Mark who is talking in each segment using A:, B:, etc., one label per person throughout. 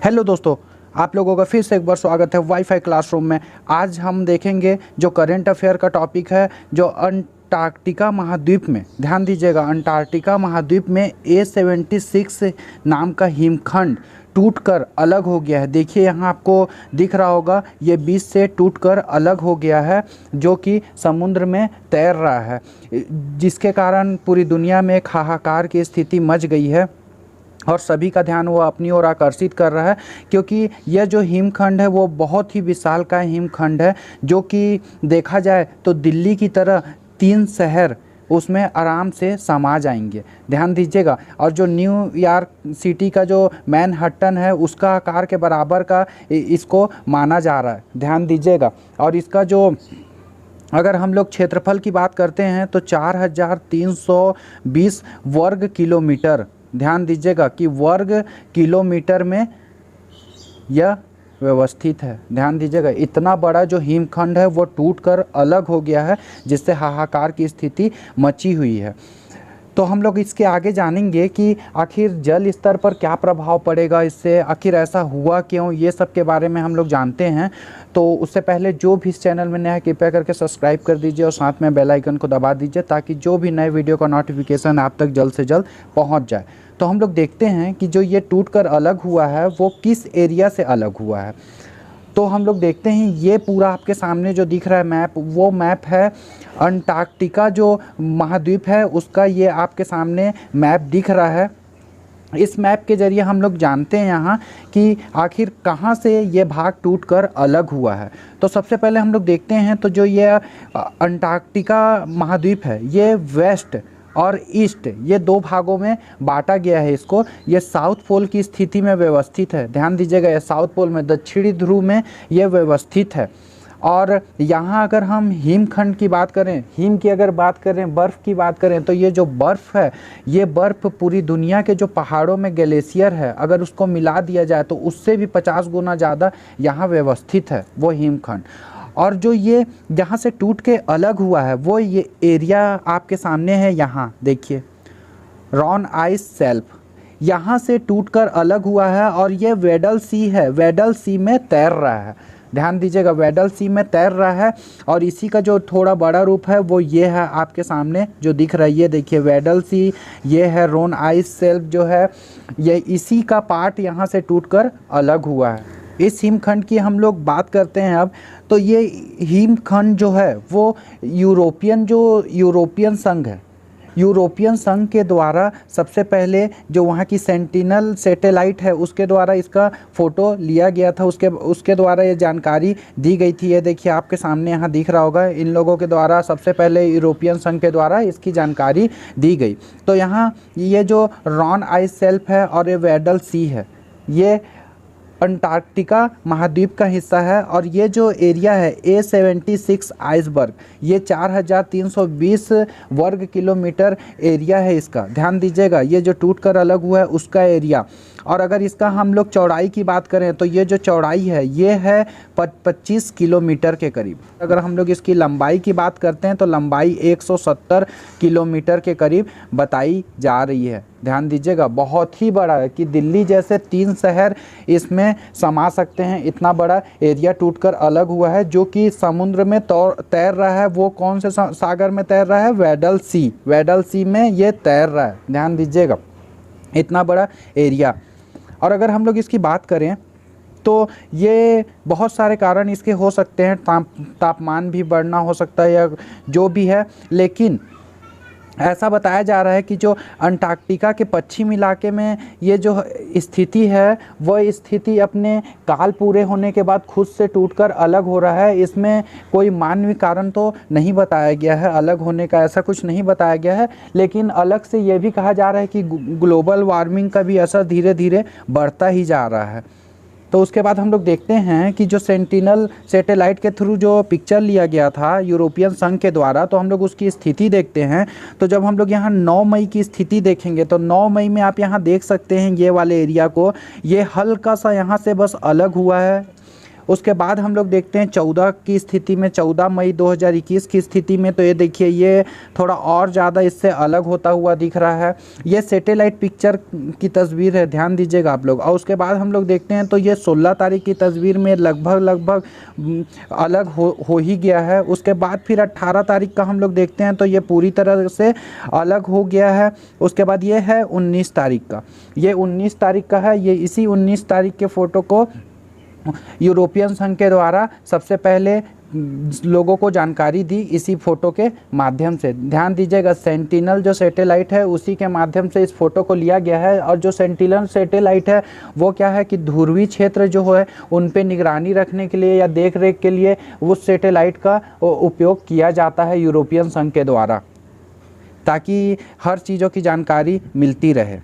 A: Hello दोस्तों, आप लोगों का फिर से एक बार स्वागत है वाईफाई क्लासरूम में। आज हम देखेंगे जो करंट अफेयर का टॉपिक है, जो अंटार्कटिका महाद्वीप में, ध्यान दीजिएगा, अंटार्कटिका महाद्वीप में A76 नाम का हिमखंड टूटकर अलग हो गया है। देखिए यहाँ आपको दिख रहा होगा, ये बीच से टूटकर अलग हो गया है, जो कि समुद्र में तैर रहा है, जिसके कारण पूरी दुनिया में एक हाहाकार की स्थिति मच गई है और सभी का ध्यान वो अपनी ओर आकर्षित कर रहा है, क्योंकि यह जो हिमखंड है वो बहुत ही विशालकाय हिमखंड है, जो कि देखा जाए तो दिल्ली की तरह 3 शहर उसमें आराम से समा जाएंगे। ध्यान दीजिएगा। और जो न्यूयॉर्क सिटी का जो मैनहट्टन है उसका आकार के बराबर का इसको माना जा रहा है। ध्यान दीजिएगा। और इसका जो अगर हम लोग क्षेत्रफल की बात करते हैं तो 4320 वर्ग किलोमीटर, ध्यान दीजिएगा कि वर्ग किलोमीटर में यह व्यवस्थित है। ध्यान दीजिएगा, इतना बड़ा जो हिमखंड है वो टूटकर अलग हो गया है, जिससे हाहाकार की स्थिति मची हुई है। तो हम लोग इसके आगे जानेंगे कि आखिर जल स्तर पर क्या प्रभाव पड़ेगा इससे, आखिर ऐसा हुआ क्यों, ये सब के बारे में हम लोग जानते हैं। तो उससे पहले जो भी इस चैनल में नया है कृपया करके सब्सक्राइब कर दीजिए और साथ में बेल आइकन को दबा दीजिए, ताकि जो भी नए वीडियो का नोटिफिकेशन आप तक जल्द से जल्द पहुंच जाए। तो हम लोग देखते हैं कि जो ये टूटकर अलग हुआ है वो किस एरिया से अलग हुआ है। तो हम लोग देखते हैं, ये पूरा आपके सामने जो दिख रहा है मैप, वो मैप है अंटार्कटिका जो महाद्वीप है उसका। ये आपके सामने मैप दिख रहा है। इस मैप के ज़रिए हम लोग जानते हैं यहाँ कि आखिर कहाँ से ये भाग टूटकर अलग हुआ है। तो सबसे पहले हम लोग देखते हैं, तो जो ये अंटार्कटिका महाद्वीप है ये वेस्ट और ईस्ट, ये 2 भागों में बांटा गया है इसको। ये साउथ पोल की स्थिति में व्यवस्थित है। ध्यान दीजिएगा, ये साउथ पोल में, दक्षिणी ध्रुव में ये व्यवस्थित है। और यहाँ अगर हम हिमखंड की बात करें, हिम की अगर बात करें, बर्फ़ की बात करें, तो ये जो बर्फ़ है, ये बर्फ़ पूरी दुनिया के जो पहाड़ों में ग्लेशियर है, अगर उसको मिला दिया जाए तो उससे भी 50 गुना ज़्यादा यहाँ व्यवस्थित है वो हिमखंड। और जो ये जहाँ से टूट के अलग हुआ है वो ये एरिया आपके सामने है। यहाँ देखिए, रॉन आइस शेल्फ यहाँ से टूटकर अलग हुआ है और ये वेडल सी है, वेडल सी में तैर रहा है। ध्यान दीजिएगा, वेडल सी में तैर रहा है। और इसी का जो थोड़ा बड़ा रूप है वो ये है आपके सामने जो दिख रहा है, ये देखिए वेडल सी, ये है रोन आइस शेल्फ जो है, ये इसी का पार्ट यहाँ से टूटकर अलग हुआ है। इस हिमखंड की हम लोग बात करते हैं अब, तो ये हिमखंड जो है वो यूरोपियन संघ है, यूरोपियन संघ के द्वारा सबसे पहले जो वहाँ की सेंटिनल सैटेलाइट है उसके द्वारा इसका फ़ोटो लिया गया था, उसके द्वारा ये जानकारी दी गई थी। ये देखिए आपके सामने यहाँ दिख रहा होगा, इन लोगों के द्वारा सबसे पहले यूरोपियन संघ के द्वारा इसकी जानकारी दी गई। तो यहाँ ये जो रॉन आइस शेल्फ है और ये वेडल सी है, ये अंटार्कटिका महाद्वीप का हिस्सा है। और ये जो एरिया है A76 आइसबर्ग, ये 4320 वर्ग किलोमीटर एरिया है इसका। ध्यान दीजिएगा, ये जो टूटकर अलग हुआ है उसका एरिया। और अगर इसका हम लोग चौड़ाई की बात करें तो ये जो चौड़ाई है ये है 25 किलोमीटर के करीब। अगर हम लोग इसकी लंबाई की बात करते हैं तो लंबाई 170 किलोमीटर के करीब बताई जा रही है। ध्यान दीजिएगा, बहुत ही बड़ा है कि दिल्ली जैसे 3 शहर इसमें समा सकते हैं, इतना बड़ा एरिया टूटकर अलग हुआ है, जो कि समुद्र में तैर रहा है। वो कौन से सागर में तैर रहा है? वेडल सी, वेडल सी में ये तैर रहा है। ध्यान दीजिएगा, इतना बड़ा एरिया। और अगर हम लोग इसकी बात करें तो ये बहुत सारे कारण इसके हो सकते हैं, तापमान भी बढ़ना हो सकता है या जो भी है, लेकिन ऐसा बताया जा रहा है कि जो अंटार्कटिका के पश्चिम इलाके में ये जो स्थिति है वह स्थिति अपने काल पूरे होने के बाद खुद से टूटकर अलग हो रहा है। इसमें कोई मानवीय कारण तो नहीं बताया गया है, अलग होने का ऐसा कुछ नहीं बताया गया है, लेकिन अलग से ये भी कहा जा रहा है कि ग्लोबल वार्मिंग का भी असर धीरे धीरे बढ़ता ही जा रहा है। तो उसके बाद हम लोग देखते हैं कि जो सेंटिनल सैटेलाइट के थ्रू जो पिक्चर लिया गया था यूरोपियन संघ के द्वारा, तो हम लोग उसकी स्थिति देखते हैं। तो जब हम लोग यहाँ 9 मई की स्थिति देखेंगे तो 9 मई में आप यहाँ देख सकते हैं ये वाले एरिया को, ये हल्का सा यहाँ से बस अलग हुआ है। उसके बाद हम लोग देखते हैं 14 की स्थिति में, 14 मई 2021 की स्थिति में, तो ये देखिए ये थोड़ा और ज़्यादा इससे अलग होता हुआ दिख रहा है। ये सैटेलाइट पिक्चर की तस्वीर है, ध्यान दीजिएगा आप लोग। और उसके बाद हम लोग देखते हैं तो ये 16 तारीख की तस्वीर में लगभग अलग हो ही गया है। उसके बाद फिर 18 तारीख का हम लोग देखते हैं तो ये पूरी तरह से अलग हो गया है। उसके बाद ये है 19 तारीख का, ये 19 तारीख का है। ये इसी 19 तारीख के फ़ोटो को यूरोपियन संघ के द्वारा सबसे पहले लोगों को जानकारी दी इसी फ़ोटो के माध्यम से। ध्यान दीजिएगा, सेंटिनल जो सैटेलाइट है उसी के माध्यम से इस फ़ोटो को लिया गया है। और जो सेंटिनल सैटेलाइट है वो क्या है कि ध्रुवीय क्षेत्र जो है उन पे निगरानी रखने के लिए या देख रेख के लिए उस सैटेलाइट का उपयोग किया जाता है यूरोपियन संघ के द्वारा, ताकि हर चीज़ों की जानकारी मिलती रहे।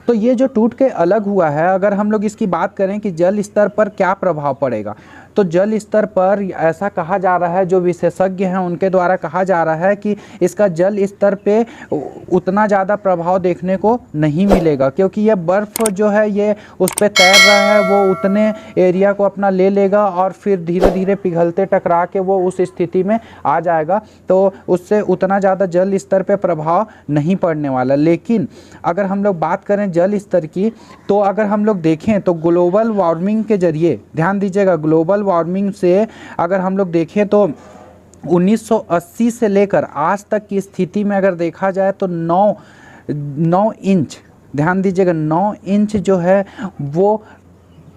A: तो ये जो टूट के अलग हुआ है, अगर हम लोग इसकी बात करें कि जल स्तर पर क्या प्रभाव पड़ेगा, तो जल स्तर पर ऐसा कहा जा रहा है, जो विशेषज्ञ हैं उनके द्वारा कहा जा रहा है कि इसका जल स्तर पे उतना ज़्यादा प्रभाव देखने को नहीं मिलेगा, क्योंकि ये बर्फ़ जो है ये उस पर तैर रहा है, वो उतने एरिया को अपना ले लेगा और फिर धीरे धीरे पिघलते टकरा के वो उस स्थिति में आ जाएगा, तो उससे उतना ज़्यादा जल स्तर पे प्रभाव नहीं पड़ने वाला। लेकिन अगर हम लोग बात करें जल स्तर की, तो अगर हम लोग देखें तो ग्लोबल वार्मिंग के जरिए, ध्यान दीजिएगा, ग्लोबल वार्मिंग से अगर हम लोग देखें तो 1980 से लेकर आज तक की स्थिति में अगर देखा जाए तो 9 इंच, ध्यान दीजिएगा, 9 इंच जो है वो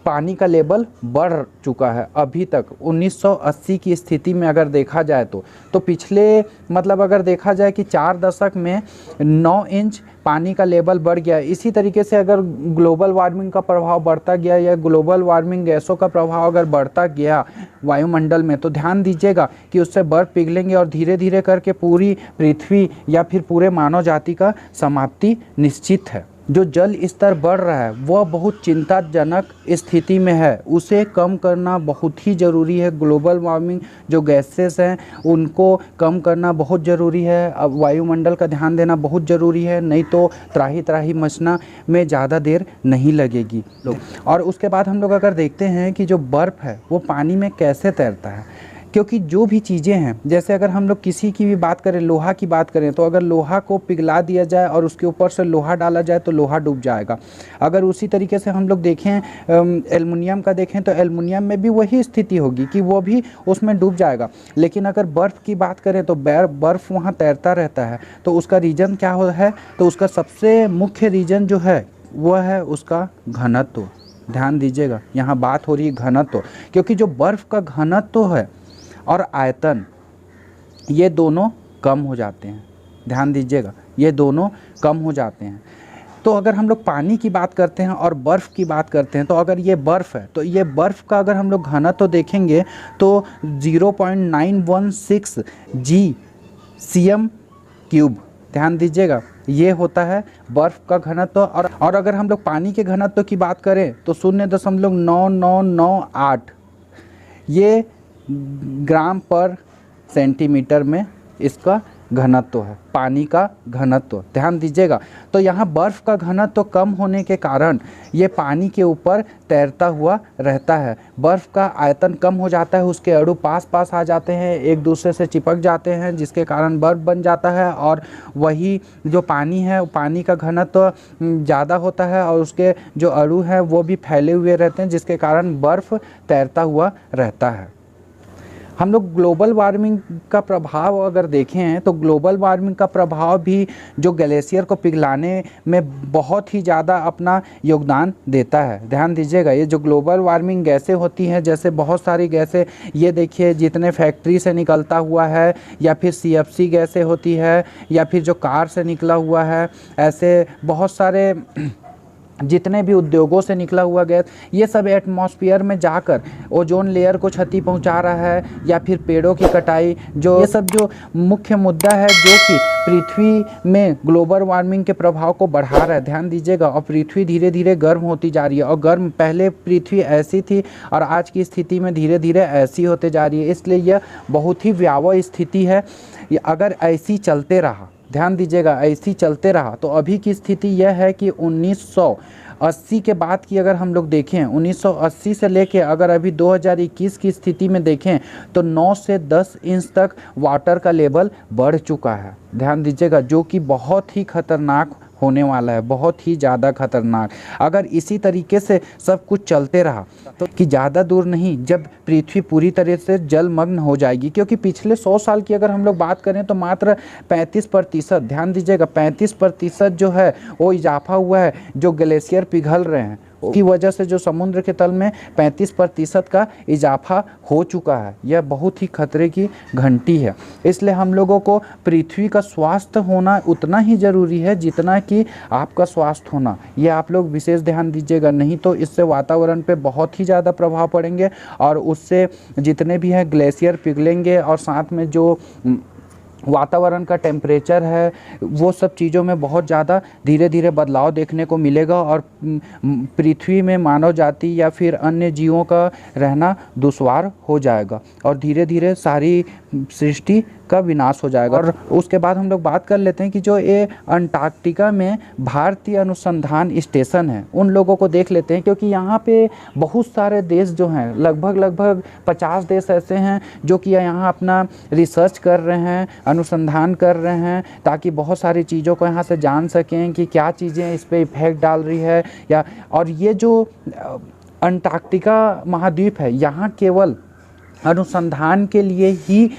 A: पानी का लेवल बढ़ चुका है अभी तक 1980 की स्थिति में अगर देखा जाए तो पिछले मतलब अगर देखा जाए कि 4 दशक में 9 इंच पानी का लेवल बढ़ गया। इसी तरीके से अगर ग्लोबल वार्मिंग का प्रभाव बढ़ता गया या ग्लोबल वार्मिंग गैसों का प्रभाव अगर बढ़ता गया वायुमंडल में, तो ध्यान दीजिएगा कि उससे बर्फ़ पिघलेंगे और धीरे धीरे करके पूरी पृथ्वी या फिर पूरे मानव जाति का समाप्ति निश्चित है। जो जल स्तर बढ़ रहा है वह बहुत चिंताजनक स्थिति में है, उसे कम करना बहुत ही ज़रूरी है। ग्लोबल वार्मिंग जो गैसेस हैं उनको कम करना बहुत ज़रूरी है। अब वायुमंडल का ध्यान देना बहुत ज़रूरी है, नहीं तो त्राही त्राही मचना में ज़्यादा देर नहीं लगेगी लोग। और उसके बाद हम लोग अगर देखते हैं कि जो बर्फ़ है वो पानी में कैसे तैरता है, क्योंकि जो भी चीज़ें हैं, जैसे अगर हम लोग किसी की भी बात करें, लोहा की बात करें, तो अगर लोहा को पिघला दिया जाए और उसके ऊपर से लोहा डाला जाए तो लोहा डूब जाएगा। अगर उसी तरीके से हम लोग देखें एल्युमिनियम का देखें तो एल्युमिनियम में भी वही स्थिति होगी कि वो भी उसमें डूब जाएगा। लेकिन अगर बर्फ़ की बात करें तो बर्फ़ वहाँ तैरता रहता है। तो उसका रीज़न क्या है, तो उसका सबसे मुख्य रीज़न जो है वह है उसका घनत्व। ध्यान दीजिएगा, यहाँ बात हो रही है घनत्व, क्योंकि जो बर्फ़ का घनत्व है और आयतन ये दोनों कम हो जाते हैं। ध्यान दीजिएगा, ये दोनों कम हो जाते हैं। तो अगर हम लोग पानी की बात करते हैं और बर्फ़ की बात करते हैं, तो अगर ये बर्फ़ है तो ये बर्फ़ का अगर हम लोग घनत्व देखेंगे तो 0.916 GCm³। ध्यान दीजिएगा, ये होता है बर्फ़ का घनत्व। और अगर हम लोग पानी के घनत्व की बात करें तो 0.9998 ये ग्राम पर सेंटीमीटर में इसका घनत्व है, पानी का घनत्व। ध्यान दीजिएगा, तो यहाँ बर्फ़ का घनत्व कम होने के कारण ये पानी के ऊपर तैरता हुआ रहता है। बर्फ़ का आयतन कम हो जाता है, उसके अणु पास पास आ जाते हैं, एक दूसरे से चिपक जाते हैं, जिसके कारण बर्फ़ बन जाता है। और वही जो पानी है, पानी का घनत्व ज़्यादा होता है और उसके जो अणु हैं वो भी फैले हुए रहते हैं, जिसके कारण बर्फ़ तैरता हुआ रहता है। हम लोग ग्लोबल वार्मिंग का प्रभाव अगर देखें तो ग्लोबल वार्मिंग का प्रभाव भी जो ग्लेशियर को पिघलाने में बहुत ही ज़्यादा अपना योगदान देता है। ध्यान दीजिएगा, ये जो ग्लोबल वार्मिंग गैसें होती हैं, जैसे बहुत सारी गैसें, ये देखिए जितने फैक्ट्री से निकलता हुआ है या फिर CFC गैसें होती है या फिर जो कार से निकला हुआ है, ऐसे बहुत सारे जितने भी उद्योगों से निकला हुआ गैस, ये सब एटमॉस्फेयर में जाकर ओजोन लेयर को क्षति पहुंचा रहा है। या फिर पेड़ों की कटाई, जो ये सब जो मुख्य मुद्दा है जो कि पृथ्वी में ग्लोबल वार्मिंग के प्रभाव को बढ़ा रहा है। ध्यान दीजिएगा, और पृथ्वी धीरे धीरे गर्म होती जा रही है, और गर्म पहले पृथ्वी ऐसी थी और आज की स्थिति में धीरे धीरे ऐसी होते जा रही है। इसलिए यह बहुत ही भयावह स्थिति है। अगर ऐसी चलते रहा, ध्यान दीजिएगा, ऐसी चलते रहा तो अभी की स्थिति यह है कि 1980 के बाद की अगर हम लोग देखें, 1980 से लेके अगर अभी 2021 की स्थिति में देखें तो 9 से 10 इंच तक वाटर का लेवल बढ़ चुका है। ध्यान दीजिएगा, जो कि बहुत ही खतरनाक होने वाला है, बहुत ही ज़्यादा खतरनाक। अगर इसी तरीके से सब कुछ चलते रहा तो कि ज़्यादा दूर नहीं जब पृथ्वी पूरी तरह से जलमग्न हो जाएगी, क्योंकि पिछले 100 साल की अगर हम लोग बात करें तो मात्र 35%, ध्यान दीजिएगा 35% जो है वो इजाफा हुआ है, जो ग्लेशियर पिघल रहे हैं की वजह से जो समुद्र के तल में 35% का इजाफा हो चुका है। यह बहुत ही खतरे की घंटी है। इसलिए हम लोगों को पृथ्वी का स्वास्थ्य होना उतना ही ज़रूरी है जितना कि आपका स्वास्थ्य होना। ये आप लोग विशेष ध्यान दीजिएगा, नहीं तो इससे वातावरण पे बहुत ही ज़्यादा प्रभाव पड़ेंगे और उससे जितने भी हैं ग्लेशियर पिघलेंगे और साथ में जो वातावरण का टेम्परेचर है वो सब चीज़ों में बहुत ज़्यादा धीरे धीरे बदलाव देखने को मिलेगा और पृथ्वी में मानव जाति या फिर अन्य जीवों का रहना दुश्वार हो जाएगा और धीरे धीरे सारी सृष्टि का विनाश हो जाएगा। और उसके बाद हम लोग बात कर लेते हैं कि जो ये अंटार्कटिका में भारतीय अनुसंधान स्टेशन है उन लोगों को देख लेते हैं, क्योंकि यहाँ पे बहुत सारे देश जो हैं, लगभग 50 देश ऐसे हैं जो कि यहाँ अपना रिसर्च कर रहे हैं, अनुसंधान कर रहे हैं, ताकि बहुत सारी चीज़ों को यहाँ से जान सकें कि क्या चीज़ें इस पर इफेक्ट डाल रही है या। और ये जो अंटार्कटिका महाद्वीप है यहाँ केवल अनुसंधान के लिए ही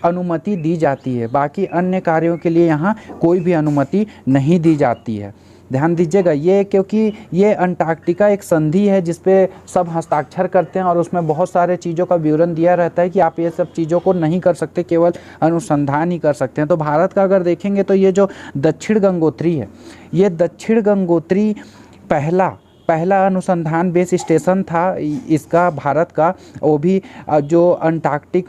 A: अनुमति दी जाती है, बाकी अन्य कार्यों के लिए यहाँ कोई भी अनुमति नहीं दी जाती है। ध्यान दीजिएगा, ये क्योंकि ये अंटार्कटिका एक संधि है जिस पे सब हस्ताक्षर करते हैं और उसमें बहुत सारे चीज़ों का विवरण दिया रहता है कि आप ये सब चीज़ों को नहीं कर सकते, केवल अनुसंधान ही कर सकते हैं। तो भारत का अगर देखेंगे तो ये जो दक्षिण गंगोत्री है, ये दक्षिण गंगोत्री पहला अनुसंधान बेस स्टेशन था इसका भारत का, वो भी जो अंटार्कटिक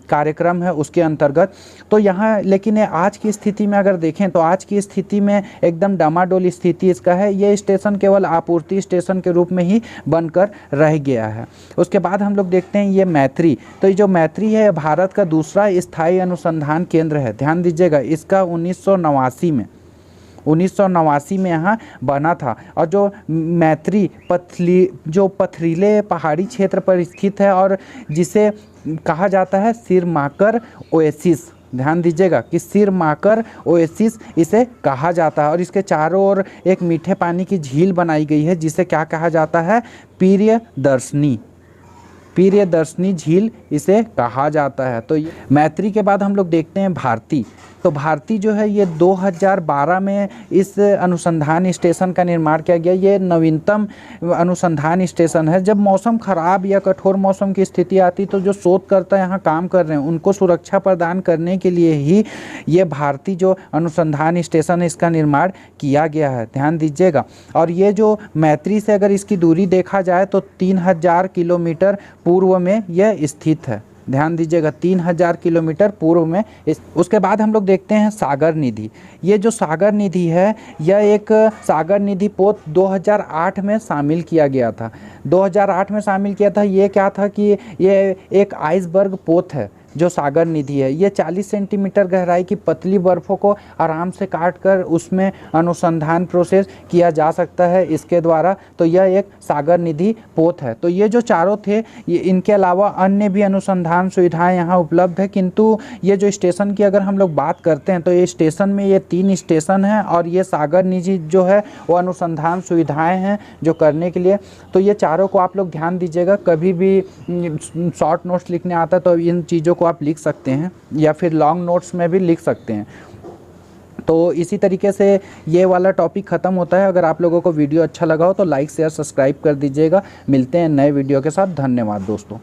A: कार्यक्रम है उसके अंतर्गत। तो यहाँ लेकिन आज की स्थिति में अगर देखें तो आज की स्थिति में एकदम डामाडोल स्थिति इसका है। ये स्टेशन केवल आपूर्ति स्टेशन के रूप में ही बनकर रह गया है। उसके बाद हम लोग देखते हैं ये मैत्री। तो ये जो मैत्री है भारत का दूसरा स्थायी अनुसंधान केंद्र है। ध्यान दीजिएगा, इसका 1989 में यहाँ बना था। और जो मैत्री पथरीले पहाड़ी क्षेत्र पर स्थित है और जिसे कहा जाता है सिरमाकर ओएसिस। ध्यान दीजिएगा कि सिरमाकर ओएसिस इसे कहा जाता है और इसके चारों ओर एक मीठे पानी की झील बनाई गई है जिसे क्या कहा जाता है, प्रियदर्शनी झील इसे कहा जाता है। तो ये मैत्री के बाद हम लोग देखते हैं भारती। तो भारती जो है ये 2012 में इस अनुसंधान स्टेशन का निर्माण किया गया। ये नवीनतम अनुसंधान स्टेशन है। जब मौसम ख़राब या कठोर मौसम की स्थिति आती तो जो शोधकर्ता यहाँ काम कर रहे हैं उनको सुरक्षा प्रदान करने के लिए ही ये भारती जो अनुसंधान स्टेशन है इसका निर्माण किया गया है। ध्यान दीजिएगा। और ये जो मैत्री से अगर इसकी दूरी देखा जाए तो 3000 किलोमीटर पूर्व में यह स्थित है। ध्यान दीजिएगा, 3000 किलोमीटर पूर्व में। उसके बाद हम लोग देखते हैं सागर निधि। ये जो सागर निधि है यह एक सागर निधि पोत 2008 में शामिल किया गया था। 2008 में शामिल किया था। ये क्या था कि ये एक आइसबर्ग पोत है जो सागर निधि है। ये 40 सेंटीमीटर गहराई की पतली बर्फ़ों को आराम से काट कर उसमें अनुसंधान प्रोसेस किया जा सकता है इसके द्वारा। तो यह एक सागर निधि पोत है। तो ये जो चारों थे ये इनके अलावा अन्य भी अनुसंधान सुविधाएं यहाँ उपलब्ध है, किंतु ये जो स्टेशन की अगर हम लोग बात करते हैं तो ये स्टेशन में ये 3 स्टेशन हैं और ये सागर निधि जो है वो अनुसंधान सुविधाएँ हैं जो करने के लिए। तो ये चारों को आप लोग ध्यान दीजिएगा। कभी भी शॉर्ट नोट्स लिखने आता है तो इन चीज़ों को आप लिख सकते हैं या फिर लॉन्ग नोट्स में भी लिख सकते हैं। तो इसी तरीके से ये वाला टॉपिक ख़त्म होता है। अगर आप लोगों को वीडियो अच्छा लगा हो तो लाइक शेयर सब्सक्राइब कर दीजिएगा। मिलते हैं नए वीडियो के साथ। धन्यवाद दोस्तों।